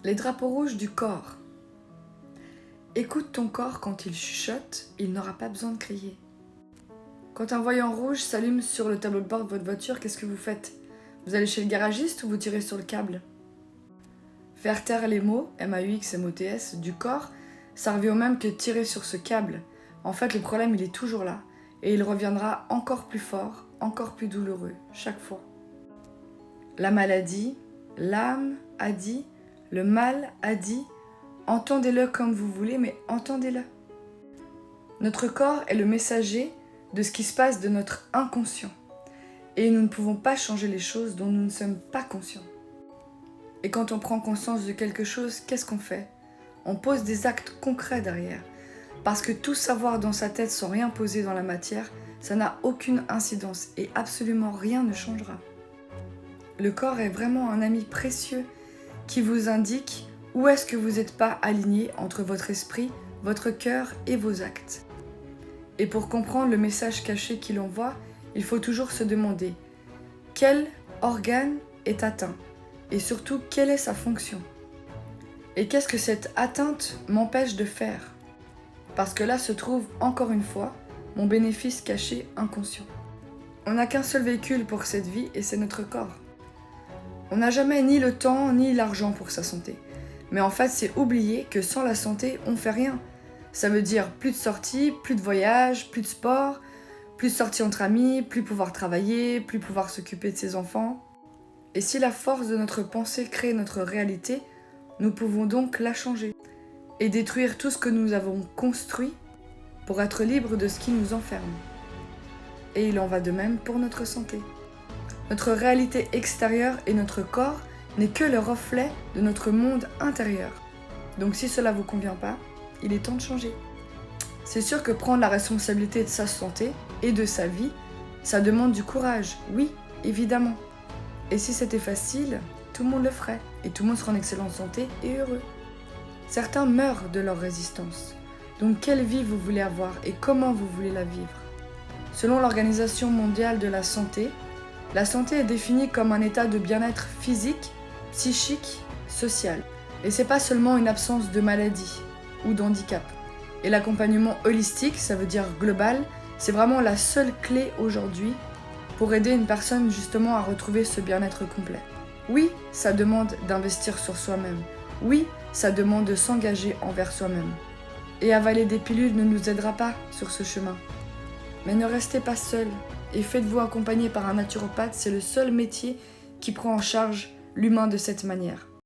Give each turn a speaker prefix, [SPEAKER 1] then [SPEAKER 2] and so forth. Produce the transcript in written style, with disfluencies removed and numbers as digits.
[SPEAKER 1] Les drapeaux rouges du corps. Écoute ton corps quand il chuchote, il n'aura pas besoin de crier. Quand un voyant rouge s'allume sur le tableau de bord de votre voiture, qu'est-ce que vous faites? Vous allez chez le garagiste ou vous tirez sur le câble? Faire taire les mots, M-A-U-X, M-O-T-S, du corps, ça revient au même que tirer sur ce câble. En fait, le problème, il est toujours là. Et il reviendra encore plus fort, encore plus douloureux, chaque fois. La maladie, l'âme a dit, le mal a dit, entendez-le comme vous voulez, mais entendez-le. Notre corps est le messager de ce qui se passe de notre inconscient. Et nous ne pouvons pas changer les choses dont nous ne sommes pas conscients. Et quand on prend conscience de quelque chose, qu'est-ce qu'on fait? On pose des actes concrets derrière. Parce que tout savoir dans sa tête sans rien poser dans la matière, ça n'a aucune incidence et absolument rien ne changera. Le corps est vraiment un ami précieux qui vous indique où est-ce que vous n'êtes pas aligné entre votre esprit, votre cœur et vos actes. Et pour comprendre le message caché qu'il envoie, il faut toujours se demander quel organe est atteint et surtout quelle est sa fonction. Et qu'est-ce que cette atteinte m'empêche de faire? Parce que là se trouve encore une fois mon bénéfice caché inconscient. On n'a qu'un seul véhicule pour cette vie et c'est notre corps. On n'a jamais ni le temps ni l'argent pour sa santé. Mais en fait, c'est oublier que sans la santé, on fait rien. Ça veut dire plus de sorties, plus de voyages, plus de sport, plus de sorties entre amis, plus pouvoir travailler, plus pouvoir s'occuper de ses enfants. Et si la force de notre pensée crée notre réalité, nous pouvons donc la changer et détruire tout ce que nous avons construit pour être libres de ce qui nous enferme. Et il en va de même pour notre santé. Notre réalité extérieure et notre corps n'est que le reflet de notre monde intérieur. Donc si cela ne vous convient pas, il est temps de changer. C'est sûr que prendre la responsabilité de sa santé et de sa vie, ça demande du courage, oui, évidemment. Et si c'était facile, tout le monde le ferait, et tout le monde serait en excellente santé et heureux. Certains meurent de leur résistance. Donc quelle vie vous voulez avoir et comment vous voulez la vivre? Selon l'Organisation mondiale de la santé est définie comme un état de bien-être physique, psychique, social. Et c'est pas seulement une absence de maladie ou d'handicap. Et l'accompagnement holistique, ça veut dire global, c'est vraiment la seule clé aujourd'hui pour aider une personne justement à retrouver ce bien-être complet. Oui, ça demande d'investir sur soi-même. Oui, ça demande de s'engager envers soi-même. Et avaler des pilules ne nous aidera pas sur ce chemin. Mais ne restez pas seul et faites-vous accompagner par un naturopathe, c'est le seul métier qui prend en charge l'humain de cette manière.